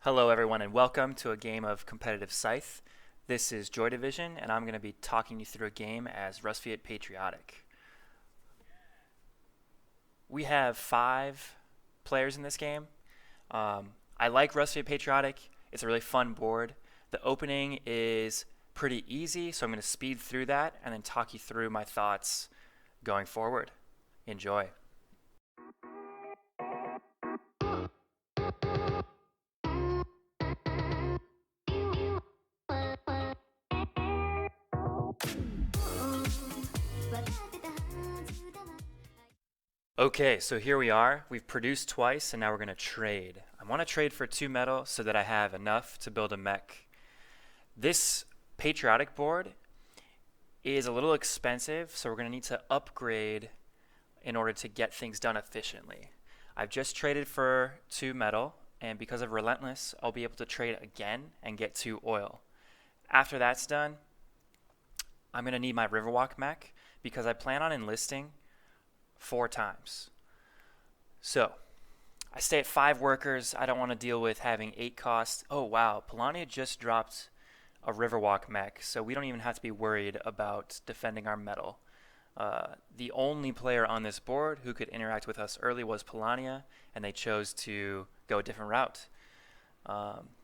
Hello everyone and welcome to a game of competitive Scythe. This is Joy Division and I'm going to be talking you through a game as Rusviet Patriotic. We have 5 players in this game. I like Rusviet Patriotic. It's a really fun board. The opening is pretty easy, so I'm going to speed through that and then talk you through my thoughts going forward. Enjoy. Okay, so here we are. We've produced twice and now we're going to trade. I want to trade for 2 metal so that I have enough to build a mech. This Patriotic board is a little expensive, so we're going to need to upgrade in order to get things done efficiently. I've just traded for 2 metal, and because of Relentless, I'll be able to trade again and get 2 oil. After that's done, I'm going to need my Riverwalk mech because I plan on enlisting 4 times. So I stay at 5 workers. I don't want to deal with having 8 costs. Oh wow, Polania just dropped a Riverwalk mech, so we don't even have to be worried about defending our metal. The only player on this board who could interact with us early was Polania, and they chose to go a different route.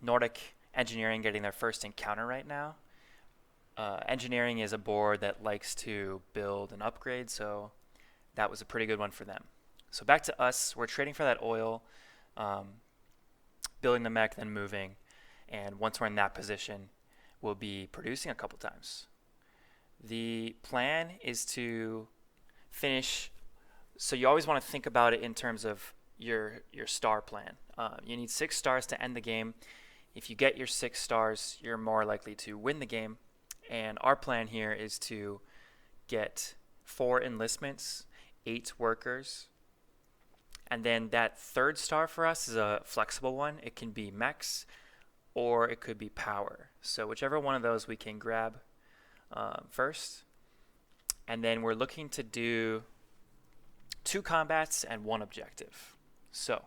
Nordic Engineering getting their first encounter right now. Engineering is a board that likes to build and upgrade, so that was a pretty good one for them. So back to us, we're trading for that oil, building the mech, then moving, and once we're in that position, we'll be producing a couple times. The plan is to finish, so you always want to think about it in terms of your star plan. You need 6 stars to end the game. If you get your 6 stars, you're more likely to win the game, and our plan here is to get 4 enlistments, 8 workers, and then that 3rd star for us is a flexible one. It can be mechs or it could be power. So whichever one of those we can grab first. And then we're looking to do 2 combats and 1 objective. So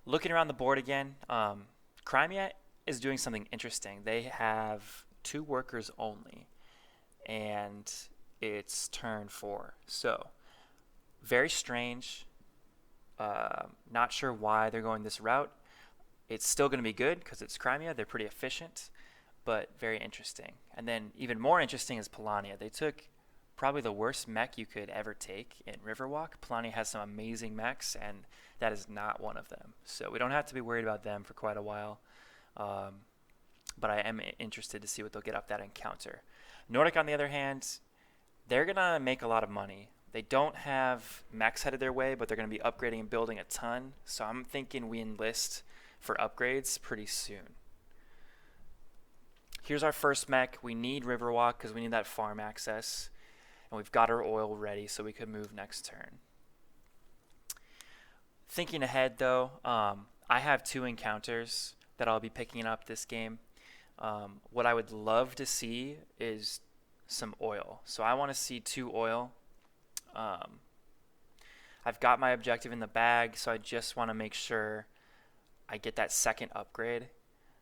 looking around the board again, Crimea is doing something interesting. They have 2 workers only, and it's turn 4. So very strange. Not sure why they're going this route. It's still going to be good because it's Crimea. They're pretty efficient, but very interesting. And then even more interesting is Polania. They took probably the worst mech you could ever take in Riverwalk. Polania has some amazing mechs, and that is not one of them. So we don't have to be worried about them for quite a while. But I am interested to see what they'll get off that encounter. Nordic, on the other hand, they're going to make a lot of money. They don't have mechs headed their way, but they're going to be upgrading and building a ton. So I'm thinking we enlist for upgrades pretty soon. Here's our first mech. We need Riverwalk because we need that farm access. And we've got our oil ready so we could move next turn. Thinking ahead though, I have 2 encounters that I'll be picking up this game. What I would love to see is some oil. So I want to see 2 oil. I've got my objective in the bag, so I just want to make sure I get that 2nd upgrade.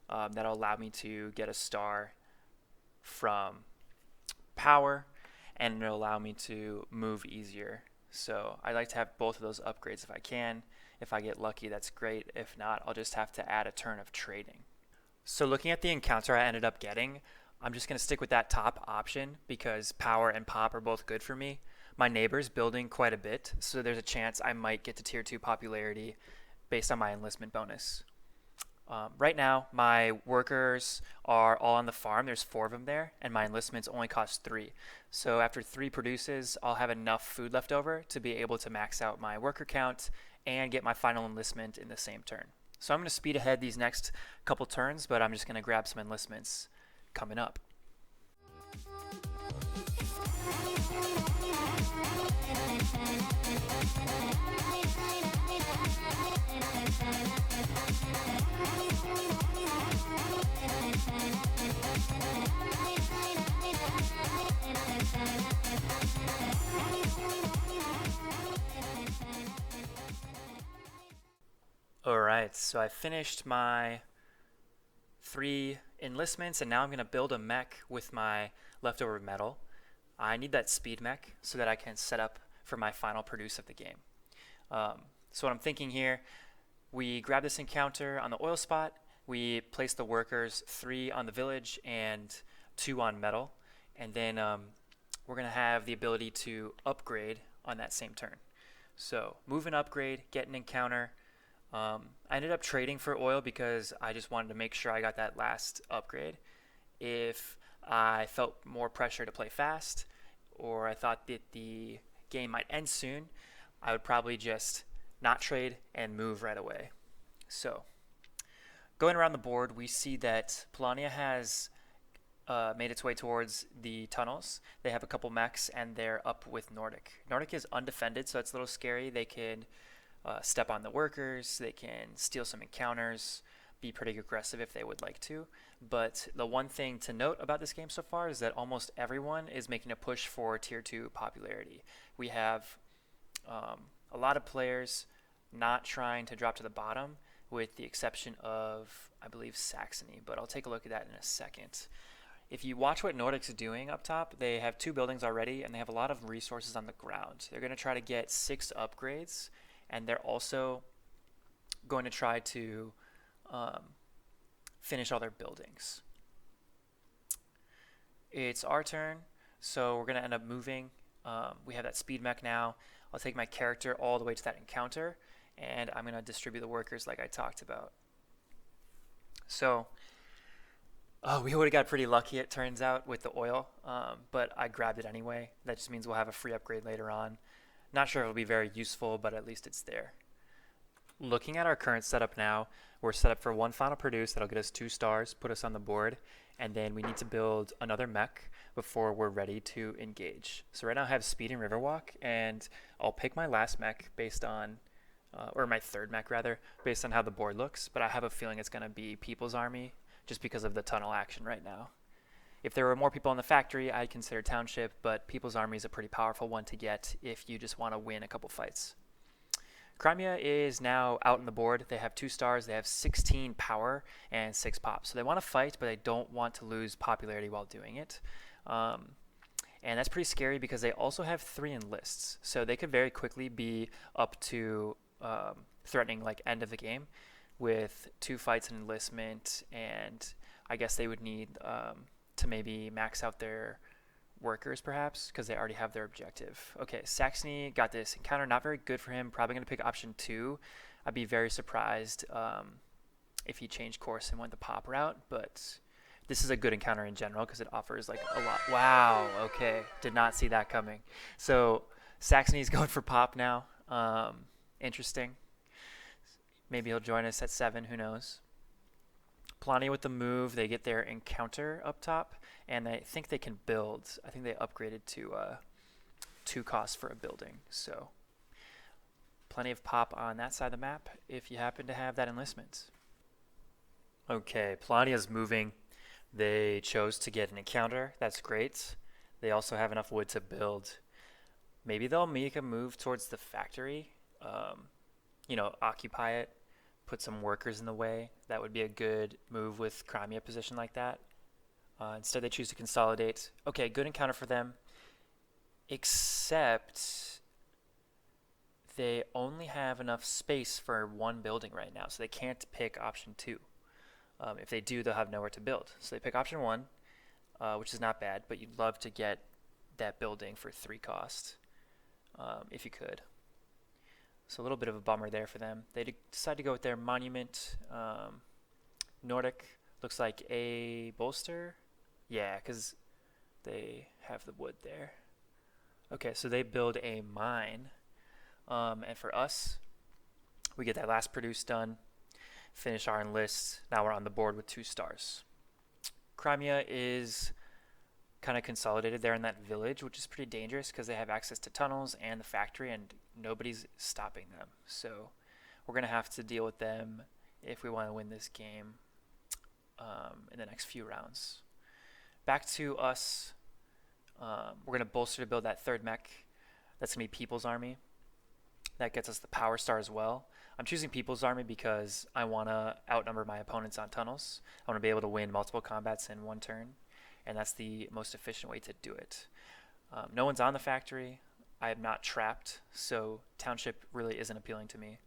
That'll allow me to get a star from power, and it'll allow me to move easier. So I like to have both of those upgrades if I can. If I get lucky, that's great. If not, I'll just have to add a turn of trading. So looking at the encounter I ended up getting, I'm just going to stick with that top option because power and pop are both good for me. My neighbor's building quite a bit, so there's a chance I might get to tier 2 popularity based on my enlistment bonus. Right now, my workers are all on the farm. There's 4 of them there, and my enlistments only cost 3. So after 3 produces, I'll have enough food left over to be able to max out my worker count and get my final enlistment in the same turn. So I'm going to speed ahead these next couple turns, but I'm just going to grab some enlistments coming up. Alright, so I finished my 3 enlistments, and now I'm going to build a mech with my leftover metal. I need that speed mech so that I can set up for my final produce of the game. So what I'm thinking here, we grab this encounter on the oil spot, we place the workers 3 on the village and 2 on metal, and then we're going to have the ability to upgrade on that same turn. So move and upgrade, get an encounter. I ended up trading for oil because I just wanted to make sure I got that last upgrade. If I felt more pressure to play fast, or I thought that the game might end soon, I would probably just not trade and move right away. So going around the board, we see that Polania has made its way towards the tunnels. They have a couple mechs, and they're up with Nordic. Nordic is undefended, so it's a little scary. They can step on the workers, they can steal some encounters, be pretty aggressive if they would like to. But the one thing to note about this game so far is that almost everyone is making a push for tier 2 popularity. We have a lot of players not trying to drop to the bottom, with the exception of, I believe, Saxony, but I'll take a look at that in a second. If you watch what Nordic's doing up top, they have 2 buildings already, and they have a lot of resources on the ground. They're going to try to get 6 upgrades, and they're also going to try to finish all their buildings. It's our turn, so we're going to end up moving. We have that speed mech now. I'll take my character all the way to that encounter, and I'm going to distribute the workers like I talked about. So we would have got pretty lucky, it turns out, with the oil, but I grabbed it anyway. That just means we'll have a free upgrade later on. Not sure if it'll be very useful, but at least it's there. Looking at our current setup now, we're set up for 1 final produce that'll get us 2 stars, put us on the board, and then we need to build another mech before we're ready to engage. So right now I have speed and riverwalk, and I'll pick my last mech based on, or my third mech rather, based on how the board looks, but I have a feeling it's going to be People's Army just because of the tunnel action right now. If there were more people in the factory, I'd consider Township, but People's Army is a pretty powerful one to get if you just want to win a couple fights. Crimea is now out on the board. They have 2 stars. They have 16 power and 6 pop. So they want to fight, but they don't want to lose popularity while doing it. And that's pretty scary because they also have 3 enlists. So they could very quickly be up to threatening like end of the game with 2 fights and enlistment. And I guess they would need to maybe max out their workers perhaps because they already have their objective. Okay, Saxony got this encounter, not very good for him. Probably going to pick option 2. I'd be very surprised if he changed course and went the pop route, but this is a good encounter in general because it offers like a lot. Wow, okay, did not see that coming. So Saxony's going for pop now. Interesting. Maybe he'll join us at 7, who knows. Polania with the move, they get their encounter up top, and I think they can build. I think they upgraded to 2 costs for a building, so plenty of pop on that side of the map if you happen to have that enlistment. Okay, Polania's moving. They chose to get an encounter. That's great. They also have enough wood to build. Maybe they'll make a move towards the factory, occupy it, put some workers in the way. That would be a good move with Crimea position like that. Instead, they choose to consolidate. Okay, good encounter for them, except they only have enough space for 1 building right now, so they can't pick option 2. If they do, they'll have nowhere to build. So they pick option 1, which is not bad, but you'd love to get that building for 3 cost if you could. So a little bit of a bummer there for them. They decide to go with their monument. Nordic looks like a bolster. Yeah, because they have the wood there. Okay, so they build a mine. And for us, we get that last produce done, finish our enlist. Now we're on the board with 2 stars. Crimea is kind of consolidated there in that village, which is pretty dangerous because they have access to tunnels and the factory, and nobody's stopping them. So we're going to have to deal with them if we want to win this game in the next few rounds. Back to us. We're going to bolster to build that 3rd mech. That's going to be People's Army. That gets us the power star as well. I'm choosing People's Army because I want to outnumber my opponents on tunnels. I want to be able to win multiple combats in one turn, and that's the most efficient way to do it. No one's on the factory. I am not trapped, so Township really isn't appealing to me.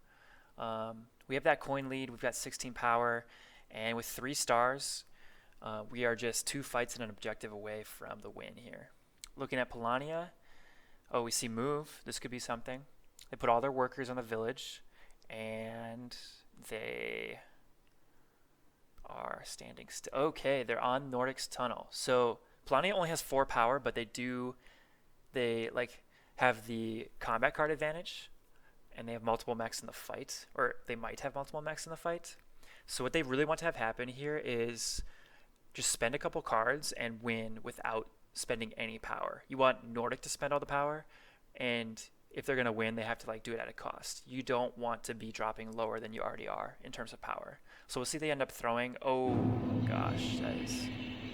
We have that coin lead. We've got 16 power, and with 3 stars, we are just 2 fights and an objective away from the win here. Looking at Polania, oh, we see move. This could be something. They put all their workers on the village, and they are standing still. Okay, they're on Nordic's tunnel. So Polania only has 4 power, but they like have the combat card advantage, and they have multiple mechs in the fight, or they might have multiple mechs in the fight. So what they really want to have happen here is just spend a couple cards and win without spending any power. You want Nordic to spend all the power, and if they're going to win, they have to like do it at a cost. You don't want to be dropping lower than you already are in terms of power. So we'll see they end up throwing. Oh gosh, that is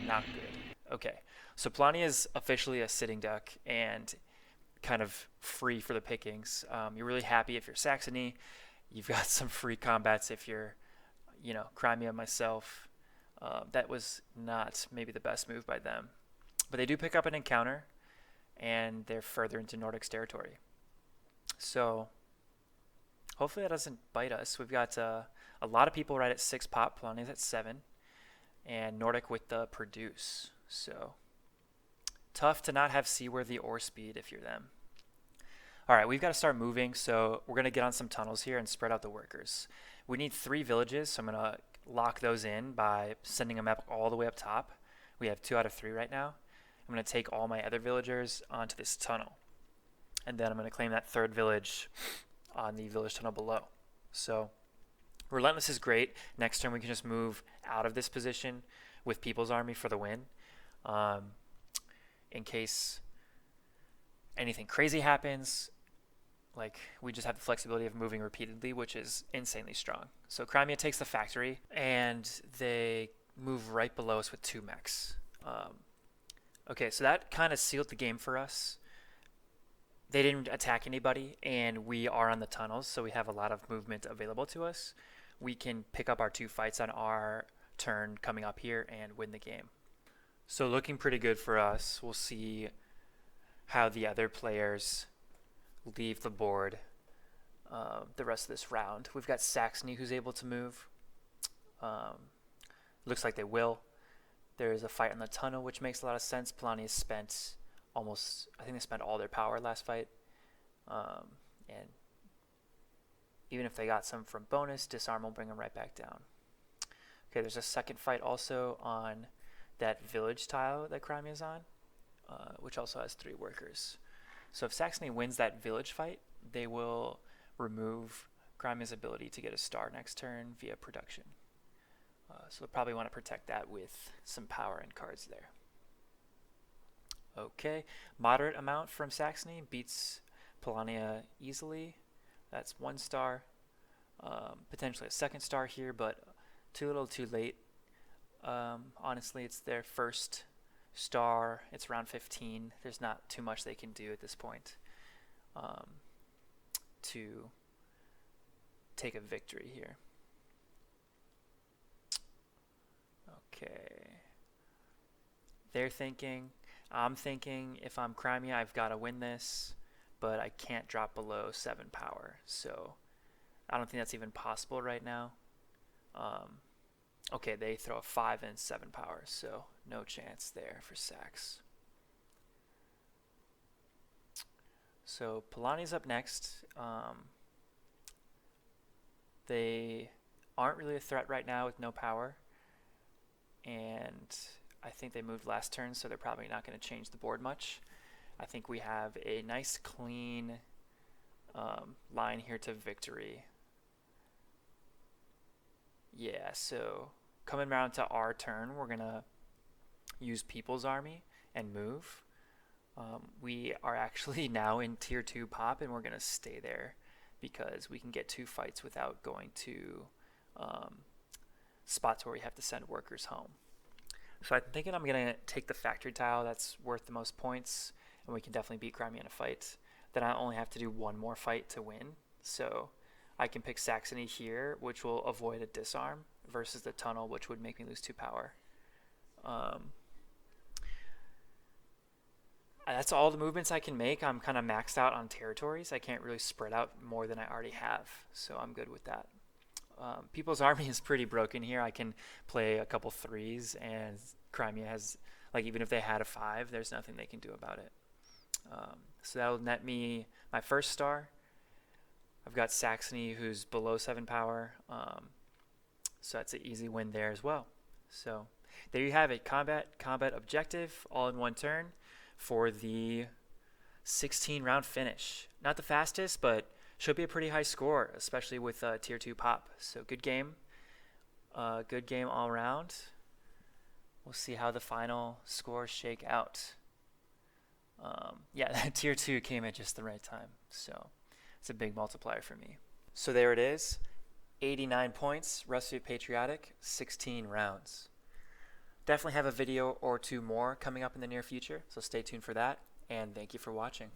not good. Okay, so Polania is officially a sitting duck and kind of free for the pickings. You're really happy if you're Saxony. You've got some free combats if you're, Crimea, myself. That was not maybe the best move by them. But they do pick up an encounter, and they're further into Nordic's territory. So hopefully that doesn't bite us. We've got a lot of people right at 6 pop. Polania's at 7. And Nordic with the produce. So tough to not have seaworthy or speed if you're them. All right, we've got to start moving. So we're going to get on some tunnels here and spread out the workers. We need 3 villages, so I'm going to lock those in by sending them up all the way up top. We have 2 out of 3 right now. I'm going to take all my other villagers onto this tunnel. And then I'm going to claim that 3rd village on the village tunnel below. So Relentless is great. Next turn we can just move out of this position with People's Army for the win. In case anything crazy happens, like we just have the flexibility of moving repeatedly, which is insanely strong. So Crimea takes the factory, and they move right below us with 2 mechs. Okay, so that kind of sealed the game for us. They didn't attack anybody, and we are on the tunnels, so we have a lot of movement available to us. We can pick up our 2 fights on our turn coming up here and win the game. So looking pretty good for us. We'll see how the other players leave the board the rest of this round. We've got Saxony who's able to move. Looks like they will. There's a fight on the tunnel, which makes a lot of sense. Polania spent I think they spent all their power last fight. And even if they got some from bonus, disarm will bring them right back down. Okay, there's a second fight also on that village tile that Crimea's on, which also has 3 workers. So if Saxony wins that village fight, they will remove Crimea's ability to get a star next turn via production. So they'll probably want to protect that with some power and cards there. Okay, moderate amount from Saxony beats Polania easily. That's 1 star. Potentially a 2nd star here, but too little too late. Honestly, it's their first star. It's round 15. There's not too much they can do at this point to take a victory here. Okay. They're thinking. I'm thinking if I'm Crimea, I've got to win this, but I can't drop below 7 power. So I don't think that's even possible right now. Okay, they throw a 5 and 7 power, so no chance there for Sax. So Polania's up next. They aren't really a threat right now with no power, and I think they moved last turn, so they're probably not going to change the board much. I think we have a nice clean line here to victory. Yeah, so coming around to our turn, we're going to use People's Army and move. We are actually now in tier 2 pop, and we're going to stay there because we can get 2 fights without going to spots where we have to send workers home. So I'm thinking I'm going to take the factory tile. That's worth the most points, and we can definitely beat Crimea in a fight. Then I only have to do 1 more fight to win. So I can pick Saxony here, which will avoid a disarm, versus the tunnel, which would make me lose 2 power. That's all the movements I can make. I'm kind of maxed out on territories. I can't really spread out more than I already have, so I'm good with that. People's Army is pretty broken here. I can play a couple 3s, and Crimea has, like, even if they had a 5, there's nothing they can do about it. So that'll net me my first star. I've got Saxony, who's below 7 power, so that's an easy win there as well. So there you have it, combat objective, all in one turn for the 16 round finish. Not the fastest, but should be a pretty high score, especially with tier 2 pop. So good game all around. We'll see how the final scores shake out. Yeah, tier 2 came at just the right time, so it's a big multiplier for me. So there it is, 89 points, Rusviet Patriotic, 16 rounds. Definitely have a video or 2 more coming up in the near future, so stay tuned for that, and thank you for watching.